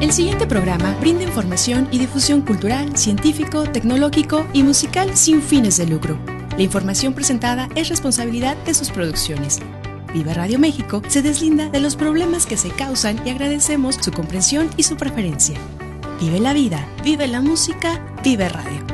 El siguiente programa brinda información y difusión cultural, científico, tecnológico y musical sin fines de lucro. La información presentada es responsabilidad de sus producciones. Vive Radio México se deslinda de los problemas que se causan y agradecemos su comprensión y su preferencia. Vive la vida, vive la música, vive radio.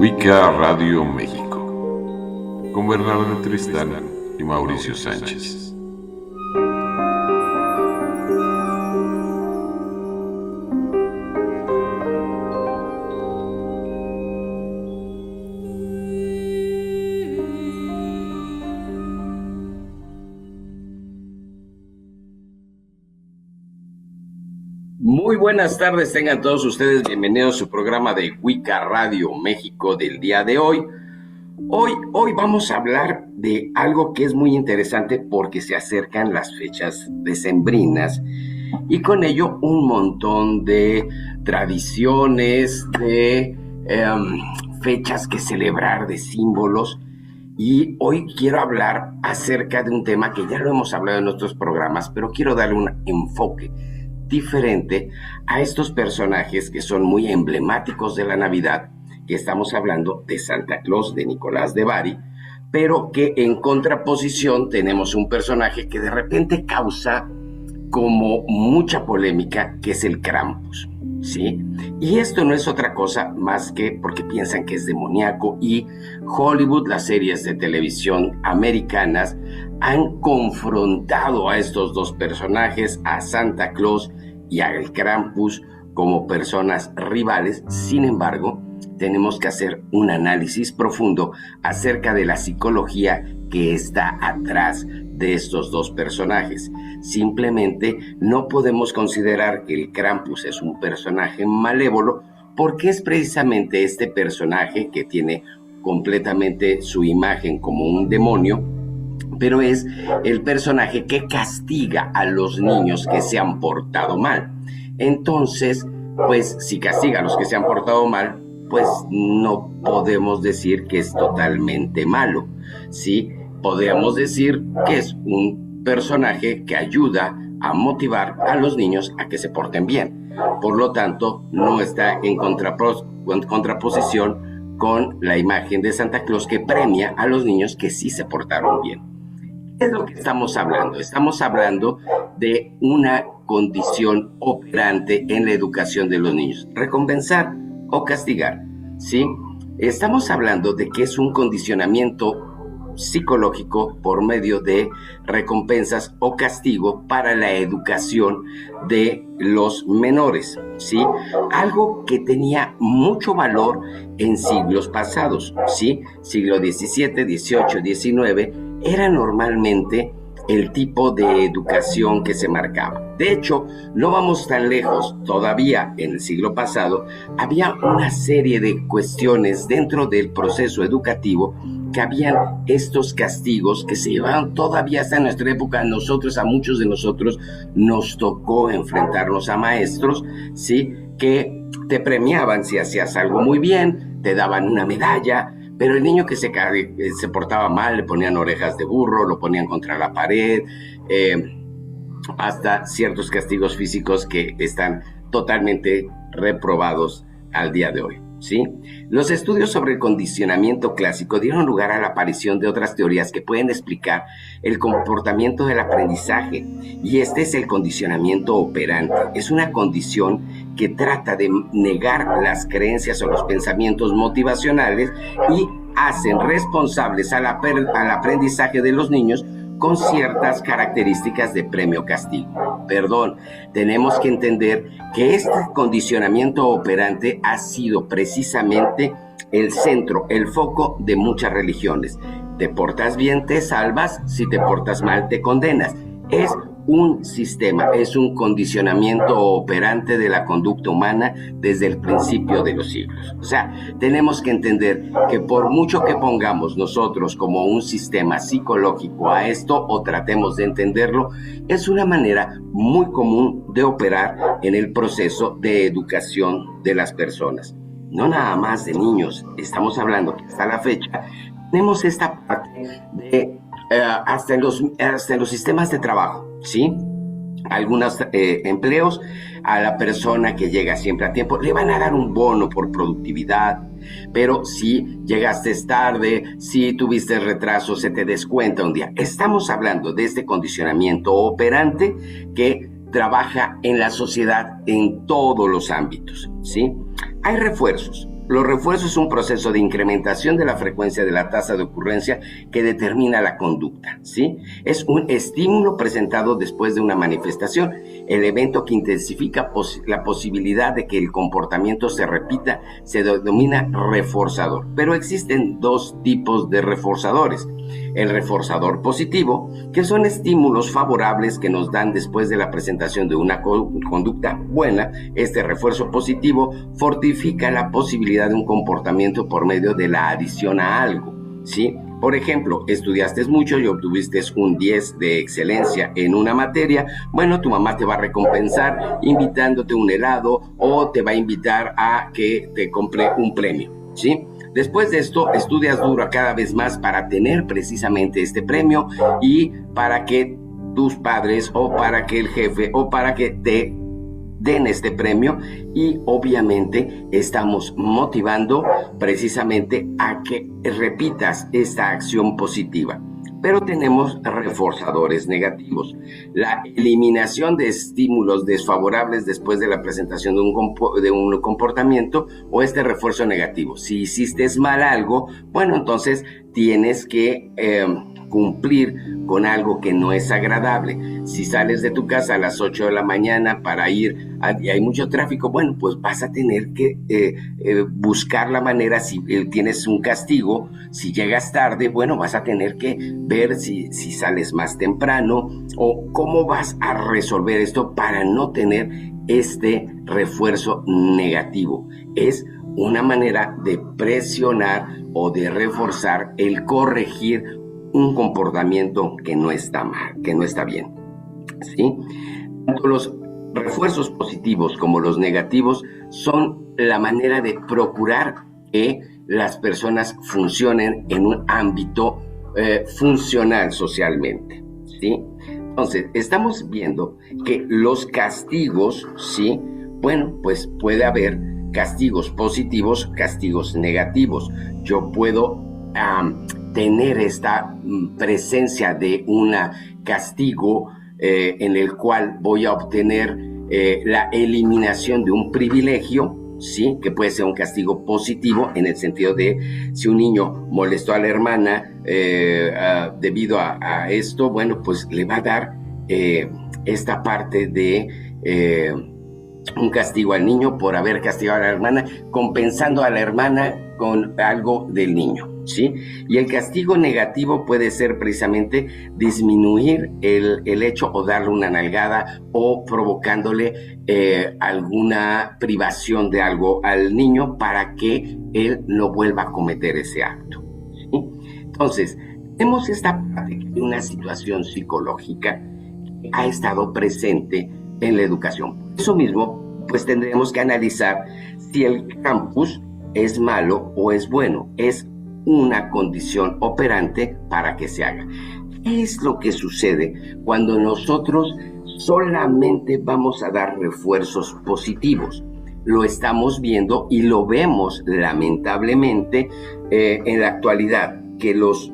Wicca Radio México, con Bernardo Tristán y Mauricio Sánchez. Muy buenas tardes, tengan todos ustedes bienvenidos a su programa de Wicca Radio México del día de hoy. Hoy vamos a hablar de algo que es muy interesante porque se acercan las fechas decembrinas y con ello un montón de tradiciones, de fechas que celebrar, de símbolos. Y hoy quiero hablar acerca de un tema que ya lo hemos hablado en otros programas, pero quiero darle un enfoque diferente a estos personajes que son muy emblemáticos de la Navidad, que estamos hablando de Santa Claus, de Nicolás de Bari, pero que en contraposición tenemos un personaje que de repente causa como mucha polémica, que es el Krampus, ¿sí? Y esto no es otra cosa más que porque piensan que es demoníaco, y Hollywood, las series de televisión americanas, han confrontado a estos dos personajes, a Santa Claus y al Krampus, como personas rivales. Sin embargo, tenemos que hacer un análisis profundo acerca de la psicología que está atrás de estos dos personajes. Simplemente no podemos considerar que el Krampus es un personaje malévolo, porque es precisamente este personaje que tiene completamente su imagen como un demonio, pero es el personaje que castiga a los niños que se han portado mal. Entonces, pues si castiga a los que se han portado mal, pues no podemos decir que es totalmente malo, ¿sí? Podríamos decir que es un personaje que ayuda a motivar a los niños a que se porten bien. Por lo tanto, no está en contraposición con la imagen de Santa Claus, que premia a los niños que sí se portaron bien. ¿Qué es lo que estamos hablando? Estamos hablando de una condición operante en la educación de los niños: recompensar o castigar, ¿sí? Estamos hablando de que es un condicionamiento psicológico por medio de recompensas o castigo para la educación de los menores, ¿sí? Algo que tenía mucho valor en siglos pasados, ¿sí? Siglo XVII, XVIII, XIX, era normalmente el tipo de educación que se marcaba. De hecho, no vamos tan lejos, todavía en el siglo pasado había una serie de cuestiones dentro del proceso educativo, que habían estos castigos que se llevaban todavía hasta nuestra época. A muchos de nosotros nos tocó enfrentarnos a maestros, ¿sí?, que te premiaban si hacías algo muy bien, te daban una medalla, pero el niño que se portaba mal le ponían orejas de burro, lo ponían contra la pared, hasta ciertos castigos físicos que están totalmente reprobados al día de hoy, ¿sí? Los estudios sobre el condicionamiento clásico dieron lugar a la aparición de otras teorías que pueden explicar el comportamiento del aprendizaje, y este es el condicionamiento operante. Es una condición que trata de negar las creencias o los pensamientos motivacionales y hacen responsables al aprendizaje de los niños con ciertas características de premio-castigo. Tenemos que entender que este condicionamiento operante ha sido precisamente el centro, el foco de muchas religiones. Te portas bien, te salvas; si te portas mal, te condenas. Es un sistema, es un condicionamiento operante de la conducta humana desde el principio de los siglos. O sea, tenemos que entender que por mucho que pongamos nosotros como un sistema psicológico a esto o tratemos de entenderlo, es una manera muy común de operar en el proceso de educación de las personas. No nada más de niños, estamos hablando que hasta la fecha tenemos esta parte de hasta en los sistemas de trabajo, ¿sí? Algunos empleos, a la persona que llega siempre a tiempo le van a dar un bono por productividad, pero si llegaste tarde, si tuviste retraso, se te descuenta un día. Estamos hablando de este condicionamiento operante que trabaja en la sociedad en todos los ámbitos, ¿sí? Hay refuerzos. Los refuerzos es un proceso de incrementación de la frecuencia de la tasa de ocurrencia que determina la conducta, ¿sí? Es un estímulo presentado después de una manifestación, el evento que intensifica la posibilidad de que el comportamiento se repita se denomina reforzador. Pero existen dos tipos de reforzadores. El reforzador positivo, que son estímulos favorables que nos dan después de la presentación de una conducta buena. Este refuerzo positivo fortifica la posibilidad de un comportamiento por medio de la adición a algo, ¿sí? Por ejemplo, estudiaste mucho y obtuviste un 10 de excelencia en una materia. Bueno, tu mamá te va a recompensar invitándote un helado o te va a invitar a que te compre un premio, ¿sí? Después de esto, estudias duro cada vez más para tener precisamente este premio y para que tus padres o para que el jefe o para que te den este premio, y obviamente estamos motivando precisamente a que repitas esta acción positiva. Pero tenemos reforzadores negativos. La eliminación de estímulos desfavorables después de la presentación de un comportamiento o este refuerzo negativo. Si hiciste mal algo, bueno, entonces tienes que cumplir con algo que no es agradable. Si sales de tu casa a las 8 de la mañana para ir y hay mucho tráfico, bueno, pues vas a tener que buscar la manera. Si tienes un castigo, si llegas tarde, bueno, vas a tener que ver si sales más temprano o cómo vas a resolver esto para no tener este refuerzo negativo. Es una manera de presionar o de reforzar el corregir un comportamiento que no está mal, que no está bien, ¿sí? Tanto los refuerzos positivos como los negativos son la manera de procurar que las personas funcionen en un ámbito funcional socialmente, ¿sí? Entonces, estamos viendo que los castigos, ¿sí? Bueno, pues puede haber castigos positivos, castigos negativos. Yo puedo tener esta presencia de un castigo en el cual voy a obtener la eliminación de un privilegio, ¿sí? Que puede ser un castigo positivo en el sentido de si un niño molestó a la hermana debido a esto, bueno, pues le va a dar esta parte de un castigo al niño por haber castigado a la hermana, compensando a la hermana con algo del niño, ¿sí? Y el castigo negativo puede ser precisamente disminuir el hecho o darle una nalgada o provocándole alguna privación de algo al niño para que él no vuelva a cometer ese acto, ¿sí? Entonces, tenemos esta parte de una situación psicológica que ha estado presente en la educación. Por eso mismo, pues tendremos que analizar si el campus es malo o es bueno. Es una condición operante para que se haga. ¿Qué es lo que sucede cuando nosotros solamente vamos a dar refuerzos positivos? Lo estamos viendo y lo vemos lamentablemente en la actualidad, que los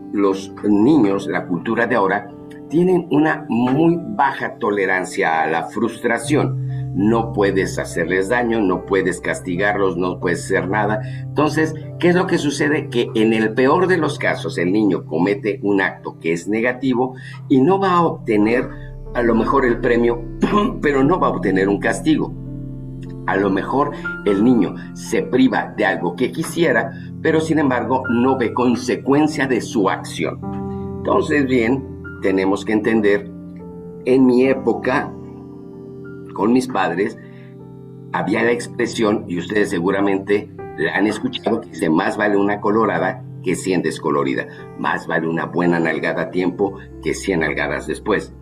niños, la cultura de ahora, tienen una muy baja tolerancia a la frustración. No puedes hacerles daño, no puedes castigarlos, no puedes hacer nada. Entonces, ¿qué es lo que sucede? Que en el peor de los casos el niño comete un acto que es negativo y no va a obtener a lo mejor el premio, pero no va a obtener un castigo. A lo mejor el niño se priva de algo que quisiera, pero sin embargo no ve consecuencia de su acción. Entonces, bien, tenemos que entender en mi época, con mis padres, había la expresión, y ustedes seguramente la han escuchado, que dice: más vale una colorada que 100 descolorida, más vale una buena nalgada a tiempo que 100 nalgadas después.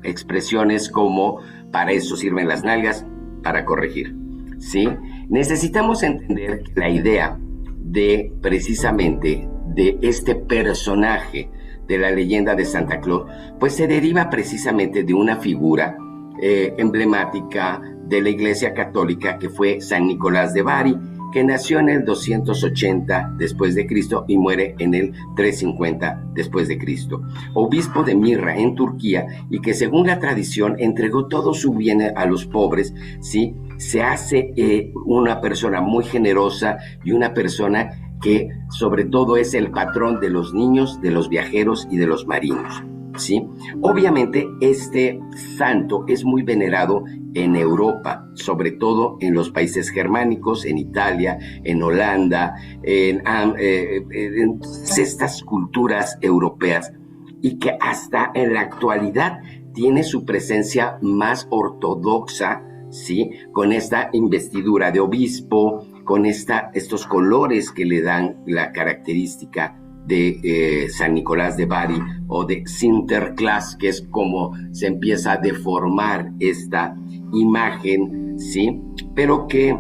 Expresiones como: para eso sirven las nalgas, para corregir, ¿sí? Necesitamos entender que la idea de, precisamente, de este personaje de la leyenda de Santa Claus, pues se deriva precisamente de una figura emblemática de la Iglesia Católica, que fue San Nicolás de Bari, que nació en el 280 después de Cristo y muere en el 350 después de Cristo. Obispo de Mirra en Turquía, y que según la tradición entregó todo su bien a los pobres, ¿sí? Se hace una persona muy generosa y una persona que sobre todo es el patrón de los niños, de los viajeros y de los marinos, ¿sí? Obviamente este santo es muy venerado en Europa, sobre todo en los países germánicos, en Italia, en Holanda, en estas culturas europeas, y que hasta en la actualidad tiene su presencia más ortodoxa, ¿sí? Con esta investidura de obispo, con estos colores que le dan la característica de San Nicolás de Bari, o de Sinterklaas, que es como se empieza a deformar esta imagen, ¿sí? Pero que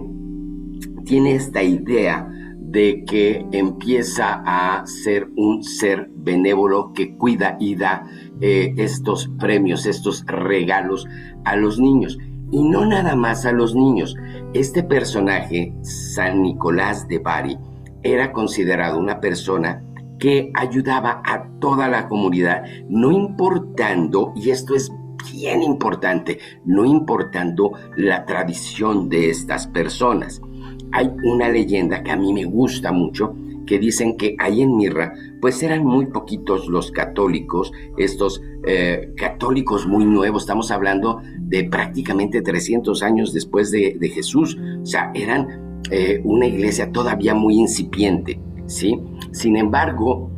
tiene esta idea de que empieza a ser un ser benévolo que cuida y da estos premios, estos regalos a los niños. Y no nada más a los niños. Este personaje, San Nicolás de Bari, era considerado una persona que ayudaba a toda la comunidad, no importando, y esto es bien importante, no importando la tradición de estas personas. Hay una leyenda que a mí me gusta mucho, que dicen que ahí en Mirra, pues eran muy poquitos los católicos, estos católicos muy nuevos, estamos hablando de prácticamente 300 años después de Jesús, o sea, eran una iglesia todavía muy incipiente, ¿sí? Sin embargo,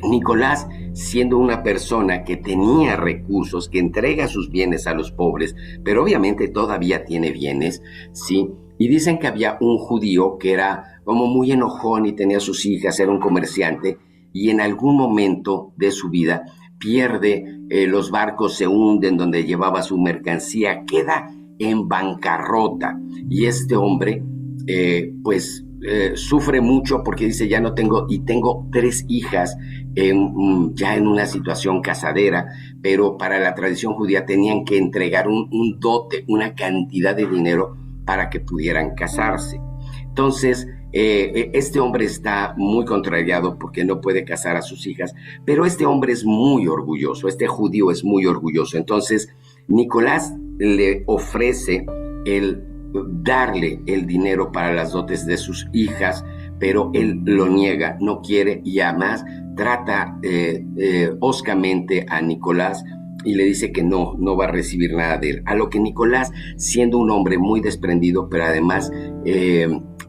Nicolás, siendo una persona que tenía recursos, que entrega sus bienes a los pobres, pero obviamente todavía tiene bienes, ¿sí? Y dicen que había un judío que era como muy enojón y tenía sus hijas, era un comerciante, y en algún momento de su vida pierde, los barcos se hunden donde llevaba su mercancía, queda en bancarrota, y este hombre sufre mucho porque dice: ya no tengo, y tengo 3 hijas ya en una situación casadera, pero para la tradición judía tenían que entregar un dote, una cantidad de dinero para que pudieran casarse. Entonces, este hombre está muy contrariado porque no puede casar a sus hijas, pero este hombre es muy orgulloso, este judío es muy orgulloso. Entonces, Nicolás le ofrece el darle el dinero para las dotes de sus hijas, pero él lo niega, no quiere, y además trata hoscamente a Nicolás y le dice que no va a recibir nada de él. A lo que Nicolás, siendo un hombre muy desprendido, pero además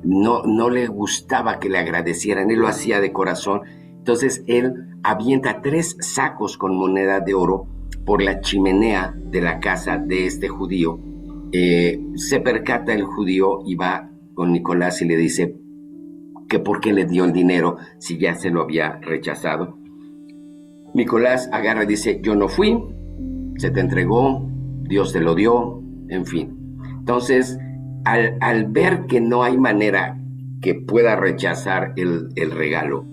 no le gustaba que le agradecieran, él lo hacía de corazón. Entonces él avienta 3 sacos con moneda de oro por la chimenea de la casa de este judío. Se percata el judío y va con Nicolás y le dice que por qué le dio el dinero si ya se lo había rechazado. Nicolás agarra y dice: yo no fui, se te entregó, Dios te lo dio, en fin. Entonces, al ver que no hay manera que pueda rechazar el regalo,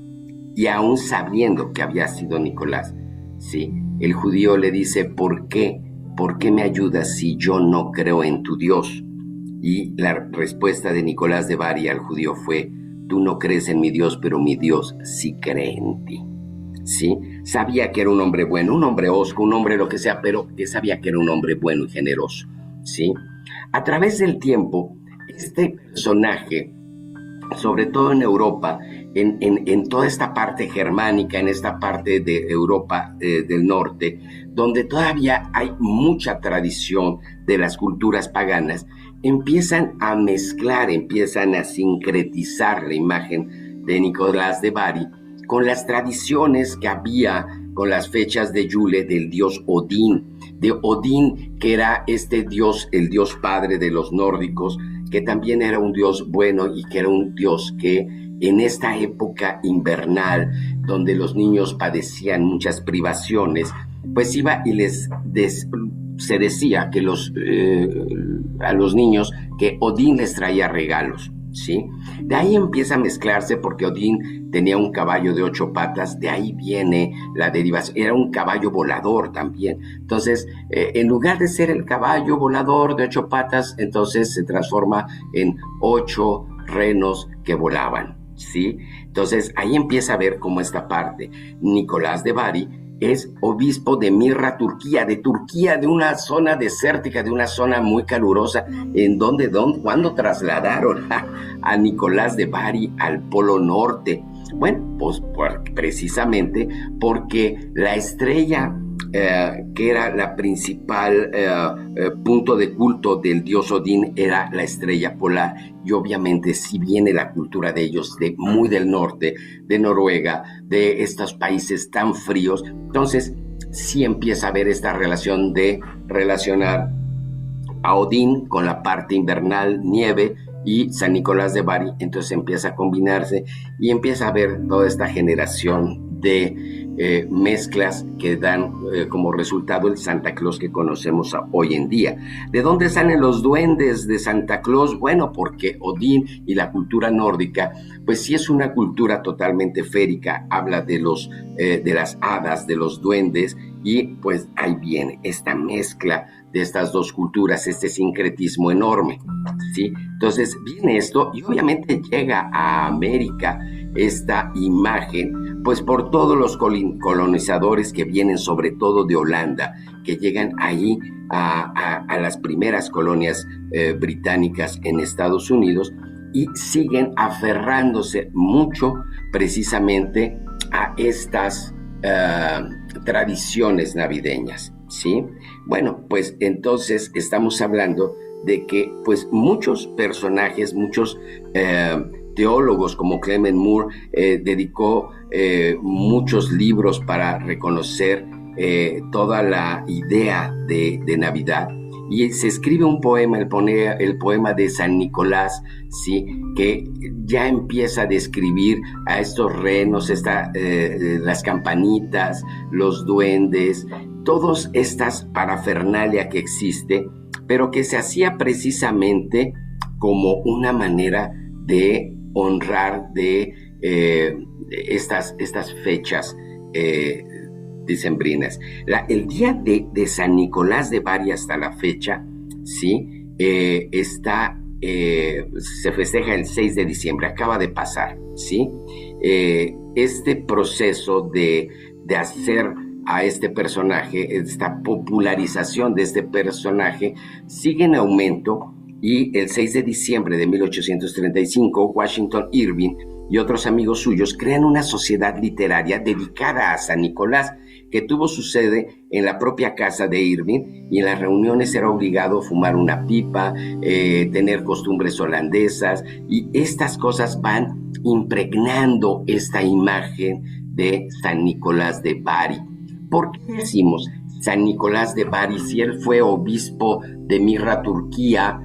y aún sabiendo que había sido Nicolás, ¿sí? El judío le dice: ¿por qué me ayudas si yo no creo en tu Dios? Y la respuesta de Nicolás de Bari al judío fue: tú no crees en mi Dios, pero mi Dios sí cree en ti. ¿Sí? Sabía que era un hombre bueno, un hombre hosco, un hombre lo que sea, pero que sabía que era un hombre bueno y generoso, ¿sí? A través del tiempo, este personaje, sobre todo en Europa, en toda esta parte germánica, en esta parte de Europa del norte, donde todavía hay mucha tradición de las culturas paganas, empiezan a mezclar, empiezan a sincretizar la imagen de Nicolás de Bari con las tradiciones que había con las fechas de Yule del dios Odín, que era este dios, el dios padre de los nórdicos, que también era un dios bueno y que era un dios que en esta época invernal, donde los niños padecían muchas privaciones, pues iba y se decía que a los niños que Odín les traía regalos, ¿sí? De ahí empieza a mezclarse porque Odín tenía un caballo de 8 patas, de ahí viene la derivación, era un caballo volador también. Entonces, en lugar de ser el caballo volador de 8 patas, entonces se transforma en 8 renos que volaban, ¿sí? Entonces, ahí empieza a ver cómo esta parte. Nicolás de Bari es obispo de Mirra, Turquía, de una zona desértica, de una zona muy calurosa, ¿cuándo trasladaron a Nicolás de Bari al Polo Norte? Bueno, pues precisamente porque la estrella que era la principal punto de culto del dios Odín era la estrella polar, y obviamente si viene la cultura de ellos muy del norte, de Noruega, de estos países tan fríos, entonces sí empieza a haber esta relación de relacionar a Odín con la parte invernal, nieve, y San Nicolás de Bari, entonces empieza a combinarse y empieza a haber toda esta generación de mezclas que dan como resultado el Santa Claus que conocemos hoy en día. ¿De dónde salen los duendes de Santa Claus? Bueno, porque Odín y la cultura nórdica, pues sí es una cultura totalmente férica, habla de las hadas, de los duendes, y pues ahí viene esta mezcla de estas dos culturas, este sincretismo enorme, ¿sí? Entonces viene esto y obviamente llega a América esta imagen, pues por todos los colonizadores que vienen sobre todo de Holanda, que llegan ahí a las primeras colonias británicas en Estados Unidos y siguen aferrándose mucho precisamente a estas tradiciones navideñas, ¿sí? Bueno, pues entonces estamos hablando de que pues muchos personajes, muchos teólogos como Clement Moore dedicó muchos libros para reconocer toda la idea de Navidad, y se escribe un poema, el poema de San Nicolás, ¿sí? Que ya empieza a describir a estos renos, las campanitas, los duendes, todas estas parafernalia que existe, pero que se hacía precisamente como una manera de honrar de estas fechas decembrinas. El día de San Nicolás de Bari hasta la fecha, ¿sí? Se festeja el 6 de diciembre, acaba de pasar, ¿sí? Este proceso de hacer a este personaje, esta popularización de este personaje, sigue en aumento, y el 6 de diciembre de 1835, Washington Irving y otros amigos suyos crean una sociedad literaria dedicada a San Nicolás, que tuvo su sede en la propia casa de Irving, y en las reuniones era obligado a fumar una pipa, tener costumbres holandesas, y estas cosas van impregnando esta imagen de San Nicolás de Bari. ¿Por qué decimos San Nicolás de Bari si él fue obispo de Mirra, Turquía?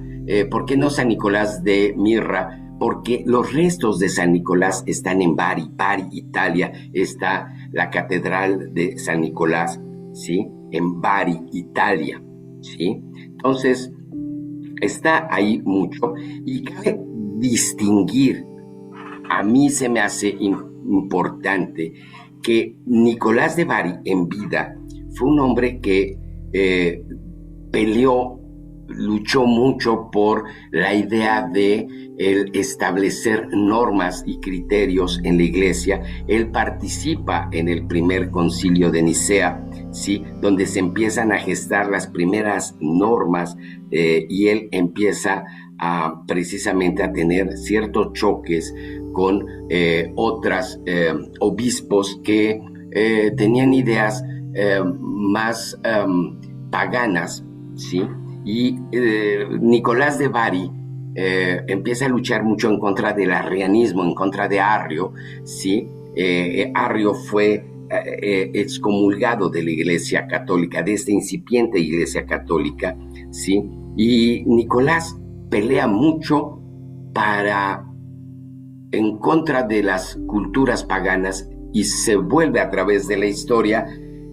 ¿Por qué no San Nicolás de Mirra? Porque los restos de San Nicolás están en Bari, Italia. Está la catedral de San Nicolás, ¿sí? En Bari, Italia, ¿sí? Entonces, está ahí mucho, y cabe distinguir, a mí se me hace importante, que Nicolás de Bari en vida fue un hombre que luchó mucho por la idea de el establecer normas y criterios en la iglesia. Él participa en el primer concilio de Nicea, ¿sí? Donde se empiezan a gestar las primeras normas, y él empieza precisamente a tener ciertos choques con otros obispos que tenían ideas más paganas, ¿sí? Y Nicolás de Bari empieza a luchar mucho en contra del arrianismo, en contra de Arrio, ¿sí? Arrio fue excomulgado de la Iglesia Católica, de esta incipiente Iglesia Católica, ¿sí? Y Nicolás pelea mucho en contra de las culturas paganas y se vuelve a través de la historia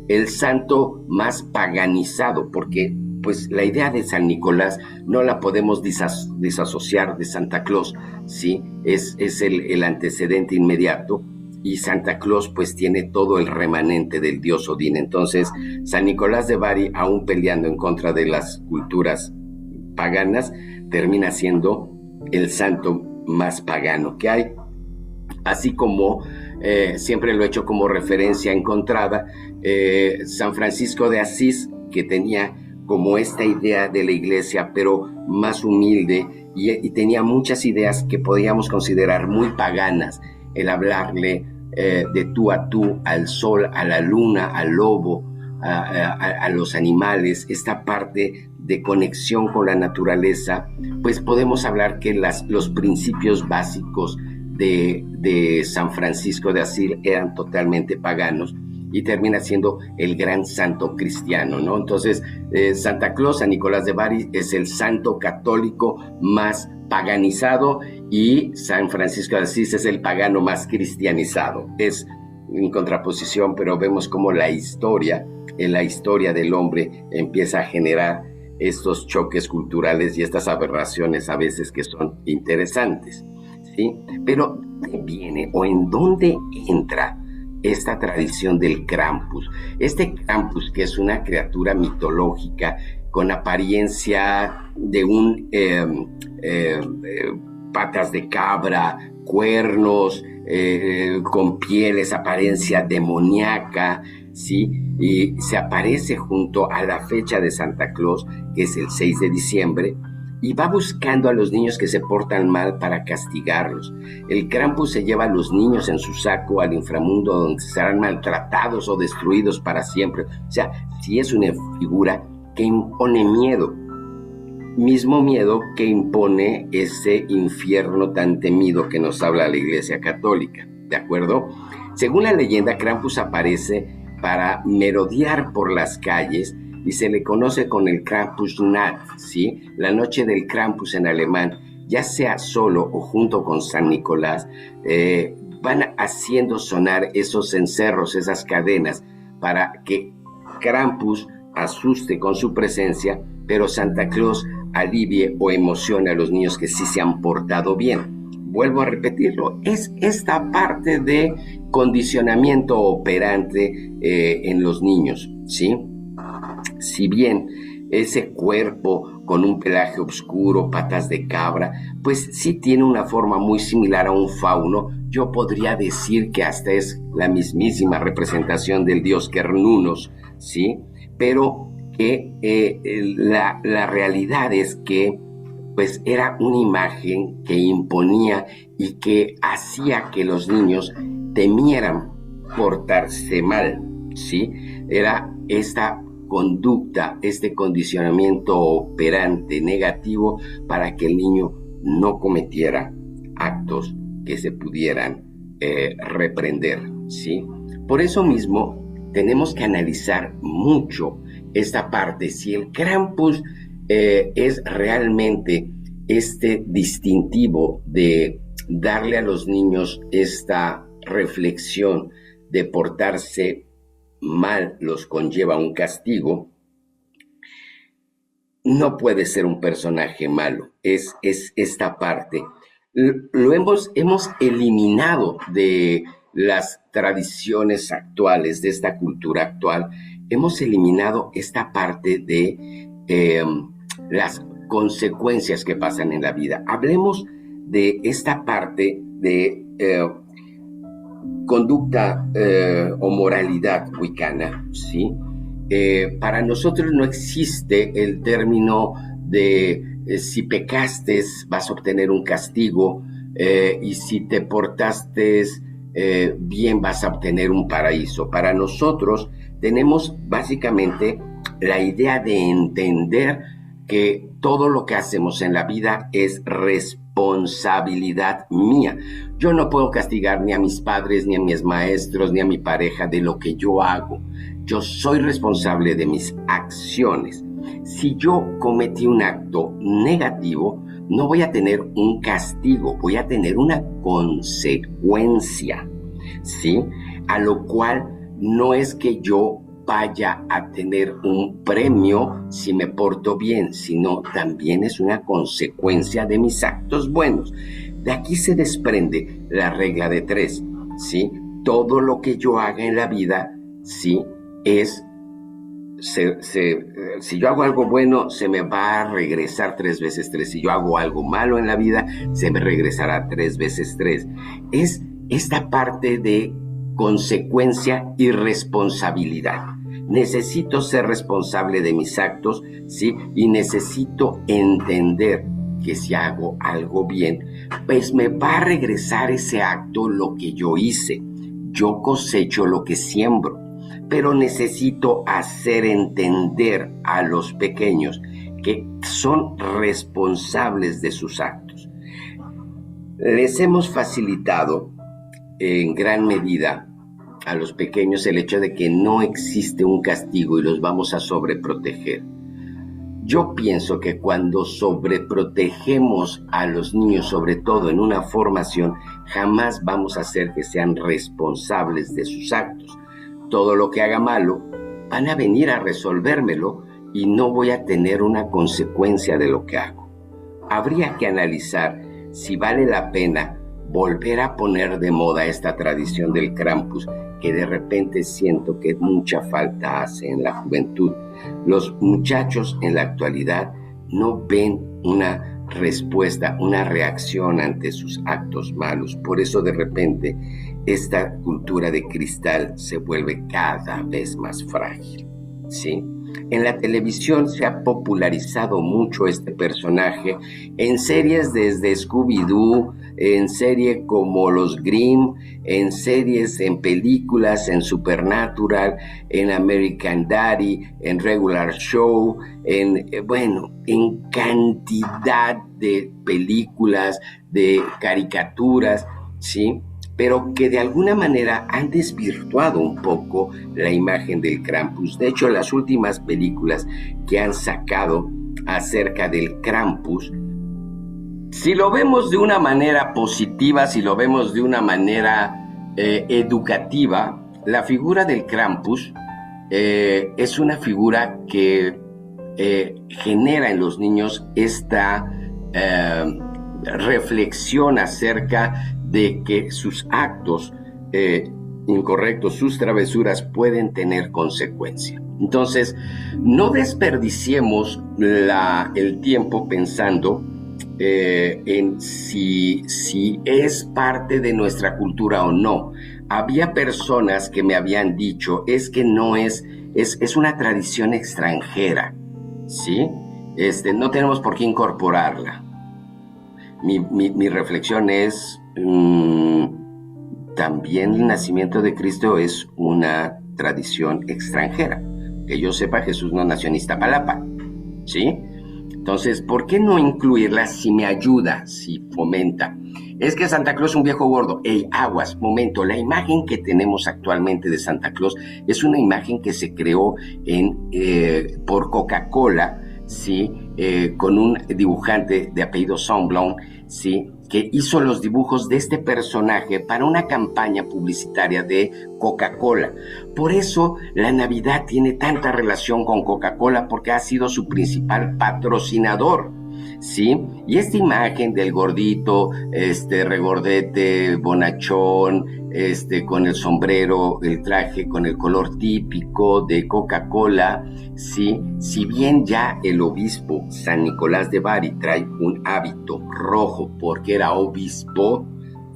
el santo más paganizado, porque pues la idea de San Nicolás no la podemos disasociar de Santa Claus, ¿sí? Es el antecedente inmediato, y Santa Claus pues tiene todo el remanente del dios Odín. Entonces San Nicolás de Bari, aún peleando en contra de las culturas paganas, termina siendo el santo más pagano que hay. Así como siempre lo he hecho como referencia encontrada, San Francisco de Asís, que tenía como esta idea de la iglesia, pero más humilde, y tenía muchas ideas que podíamos considerar muy paganas, el hablarle de tú a tú al sol, a la luna, al lobo, a los animales, esta parte de conexión con la naturaleza, pues podemos hablar que los principios básicos de San Francisco de Asís eran totalmente paganos, y termina siendo el gran santo cristiano, ¿no? Entonces, Santa Claus, San Nicolás de Bari, es el santo católico más paganizado, y San Francisco de Asís es el pagano más cristianizado. Es en contraposición, pero vemos cómo en la historia del hombre empieza a generar estos choques culturales y estas aberraciones a veces que son interesantes, ¿sí? Pero ¿de dónde viene o en dónde entra esta tradición del Krampus? Este Krampus, que es una criatura mitológica con apariencia de patas de cabra, cuernos, con pieles, apariencia demoníaca, ¿sí? Y se aparece junto a la fecha de Santa Claus, que es el 6 de diciembre, y va buscando a los niños que se portan mal para castigarlos. El Krampus se lleva a los niños en su saco al inframundo, donde serán maltratados o destruidos para siempre. O sea, sí es una figura que impone miedo, mismo miedo que impone ese infierno tan temido que nos habla la Iglesia Católica, ¿de acuerdo? Según la leyenda, Krampus aparece para merodear por las calles y se le conoce con el Krampusnacht, ¿sí? La noche del Krampus en alemán, ya sea solo o junto con San Nicolás, van haciendo sonar esos cencerros, esas cadenas, para que Krampus asuste con su presencia, pero Santa Claus alivie o emocione a los niños que sí se han portado bien. Vuelvo a repetirlo, es esta parte de condicionamiento operante en los niños, ¿sí? Si bien ese cuerpo con un pelaje oscuro, patas de cabra, pues sí tiene una forma muy similar a un fauno, yo podría decir que hasta es la mismísima representación del dios Cernunnos, ¿sí? Pero que la realidad es que pues era una imagen que imponía y que hacía que los niños temieran portarse mal, ¿sí? Era esta conducta, este condicionamiento operante negativo para que el niño no cometiera actos que se pudieran reprender, ¿sí? Por eso mismo tenemos que analizar mucho esta parte, si el Krampus es realmente este distintivo de darle a los niños esta reflexión de portarse mal los conlleva un castigo. No puede ser un personaje malo, es esta parte. Lo hemos eliminado de las tradiciones actuales, de esta cultura actual. Hemos eliminado esta parte de las consecuencias que pasan en la vida. Hablemos de esta parte de conducta o moralidad wicana, ¿sí? Para nosotros no existe el término de si pecaste vas a obtener un castigo y si te portaste bien vas a obtener un paraíso. Para nosotros tenemos básicamente la idea de entender que todo lo que hacemos en la vida es responsabilidad mía. Yo no puedo castigar ni a mis padres, ni a mis maestros, ni a mi pareja de lo que yo hago. Yo soy responsable de mis acciones. Si yo cometí un acto negativo, no voy a tener un castigo, voy a tener una consecuencia, ¿sí? A lo cual no es que yo vaya a tener un premio si me porto bien, sino también es una consecuencia de mis actos buenos. De aquí se desprende la regla de 3, ¿sí? Todo lo que yo haga en la vida, ¿sí? Si yo hago algo bueno, se me va a regresar 3 veces 3. Si yo hago algo malo en la vida, se me regresará 3 veces 3. Es esta parte de consecuencia y responsabilidad. Necesito ser responsable de mis actos, ¿sí? Y necesito entender que si hago algo bien, pues me va a regresar ese acto lo que yo hice. Yo cosecho lo que siembro. Pero necesito hacer entender a los pequeños que son responsables de sus actos. Les hemos facilitado en gran medida a los pequeños el hecho de que no existe un castigo y los vamos a sobreproteger. Yo pienso que cuando sobreprotegemos a los niños, sobre todo en una formación, jamás vamos a hacer que sean responsables de sus actos. Todo lo que haga malo, van a venir a resolvérmelo y no voy a tener una consecuencia de lo que hago. Habría que analizar si vale la pena volver a poner de moda esta tradición del Krampus, que de repente siento que mucha falta hace en la juventud. Los muchachos en la actualidad no ven una respuesta, una reacción ante sus actos malos. Por eso de repente esta cultura de cristal se vuelve cada vez más frágil, ¿sí? En la televisión se ha popularizado mucho este personaje en series desde Scooby-Doo, en series como Los Grimm, en series, en películas, en Supernatural, en American Daddy, en Regular Show, en cantidad de películas, de caricaturas, ¿sí? Pero que de alguna manera han desvirtuado un poco la imagen del Krampus. De hecho, las últimas películas que han sacado acerca del Krampus, si lo vemos de una manera positiva, si lo vemos de una manera educativa, la figura del Krampus es una figura que genera en los niños esta reflexión acerca de que sus actos incorrectos, sus travesuras pueden tener consecuencia. Entonces, no desperdiciemos el tiempo pensando en si es parte de nuestra cultura o no. Había personas que me habían dicho, es que no es una tradición extranjera, ¿sí? No tenemos por qué incorporarla. Mi reflexión es, también el nacimiento de Cristo es una tradición extranjera. Que yo sepa, Jesús no nació en Iztapalapa, ¿sí? Entonces, ¿por qué no incluirla si me ayuda, si fomenta? Es que Santa Claus es un viejo gordo. ¡Ey, aguas! Momento, la imagen que tenemos actualmente de Santa Claus es una imagen que se creó por Coca-Cola, ¿sí? Con un dibujante de apellido Saint-Blanc, ¿sí? Que hizo los dibujos de este personaje para una campaña publicitaria de Coca-Cola. Por eso la Navidad tiene tanta relación con Coca-Cola, porque ha sido su principal patrocinador, ¿sí? Y esta imagen del gordito, regordete, bonachón, con el sombrero, el traje con el color típico de Coca-Cola, ¿sí? Si bien ya el obispo San Nicolás de Bari trae un hábito rojo porque era obispo,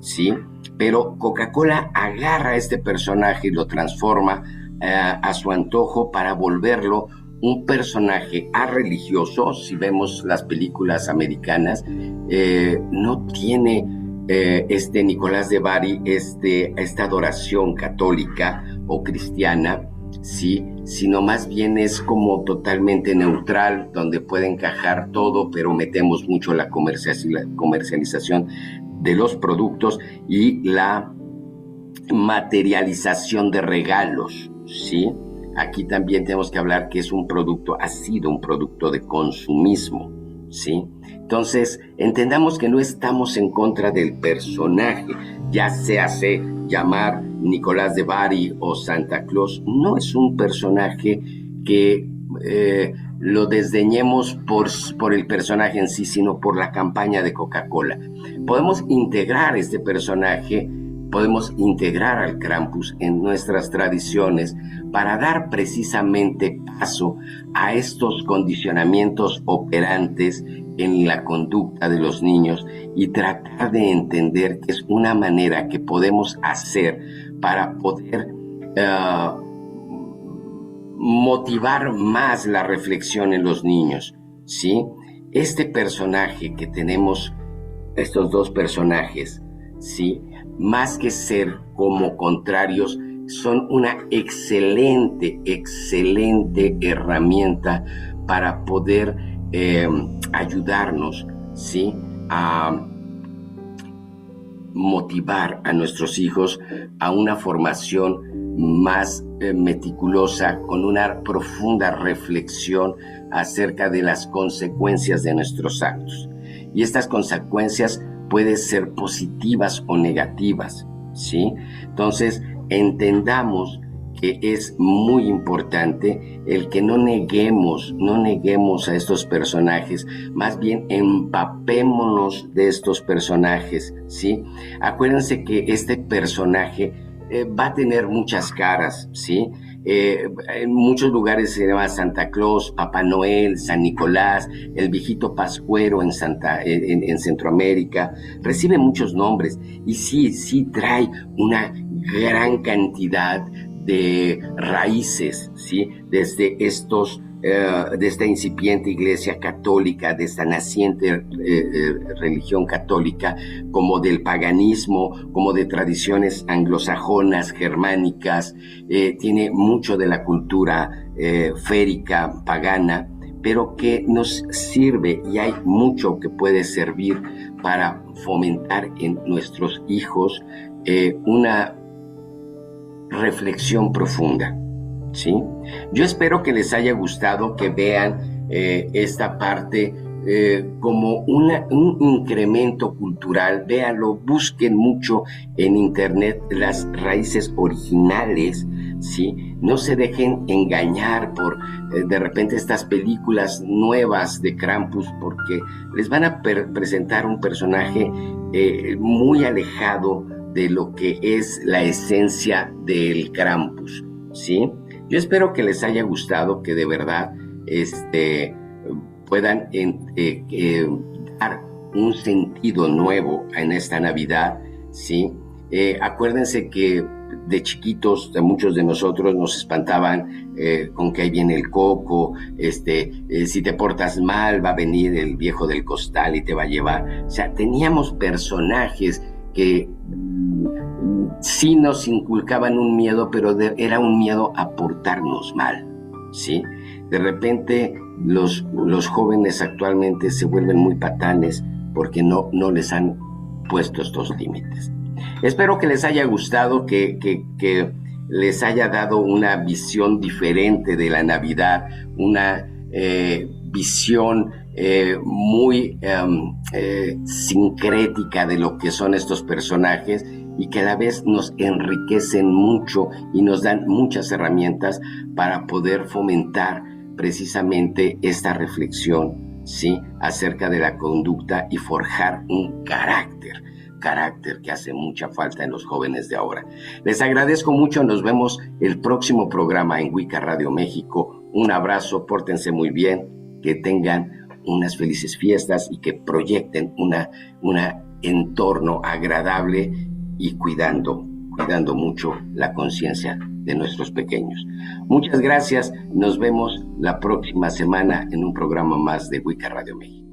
¿sí? Pero Coca-Cola agarra a este personaje y lo transforma a su antojo para volverlo un personaje religioso. Si vemos las películas americanas, no tiene Nicolás de Bari esta adoración católica o cristiana, ¿sí? Sino más bien es como totalmente neutral, donde puede encajar todo, pero metemos mucho la comercialización de los productos y la materialización de regalos, ¿sí? Aquí también tenemos que hablar que es un producto, ha sido un producto de consumismo, ¿sí? Entonces, entendamos que no estamos en contra del personaje, ya se hace llamar Nicolás de Bari o Santa Claus, no es un personaje que lo desdeñemos por el personaje en sí, sino por la campaña de Coca-Cola. Podemos integrar este personaje, podemos integrar al Krampus en nuestras tradiciones para dar precisamente paso a estos condicionamientos operantes en la conducta de los niños y tratar de entender que es una manera que podemos hacer para poder motivar más la reflexión en los niños, ¿sí? Este personaje que tenemos, estos dos personajes, ¿sí? Más que ser como contrarios, son una excelente herramienta para poder ayudarnos, ¿sí? A motivar a nuestros hijos a una formación más meticulosa, con una profunda reflexión acerca de las consecuencias de nuestros actos. Y estas consecuencias pueden ser positivas o negativas, ¿sí? Entonces, entendamos que es muy importante el que no neguemos a estos personajes, más bien empapémonos de estos personajes, ¿sí? Acuérdense que este personaje va a tener muchas caras, ¿sí? En muchos lugares se llama Santa Claus, Papá Noel, San Nicolás, el viejito pascuero en Centroamérica, recibe muchos nombres y sí trae una gran cantidad de raíces, ¿sí? Desde de esta incipiente iglesia católica, de esta naciente religión católica, como del paganismo, como de tradiciones anglosajonas, germánicas, tiene mucho de la cultura férica, pagana, pero que nos sirve, y hay mucho que puede servir para fomentar en nuestros hijos una reflexión profunda, ¿sí? Yo espero que les haya gustado, que vean esta parte como un incremento cultural. Véanlo, busquen mucho en internet las raíces originales, ¿sí? No se dejen engañar por de repente estas películas nuevas de Krampus, porque les van a presentar un personaje muy alejado de lo que es la esencia del Krampus, ¿sí? Yo espero que les haya gustado, que de verdad puedan dar un sentido nuevo en esta Navidad, ¿sí? Acuérdense que de chiquitos, de muchos de nosotros nos espantaban con que ahí viene el coco, si te portas mal va a venir el viejo del costal y te va a llevar. O sea, teníamos personajes que sí nos inculcaban un miedo, pero era un miedo a portarnos mal, ¿sí? De repente los jóvenes actualmente se vuelven muy patanes porque no les han puesto estos límites. Espero que les haya gustado, que les haya dado una visión diferente de la Navidad, una visión muy sincrética de lo que son estos personajes, y que a la vez nos enriquecen mucho y nos dan muchas herramientas para poder fomentar precisamente esta reflexión, ¿sí? Acerca de la conducta y forjar un carácter que hace mucha falta en los jóvenes de ahora. Les agradezco mucho, nos vemos el próximo programa en Wicca Radio México. Un abrazo, pórtense muy bien, que tengan unas felices fiestas y que proyecten un entorno agradable y cuidando mucho la conciencia de nuestros pequeños. Muchas gracias, nos vemos la próxima semana en un programa más de Wicca Radio México.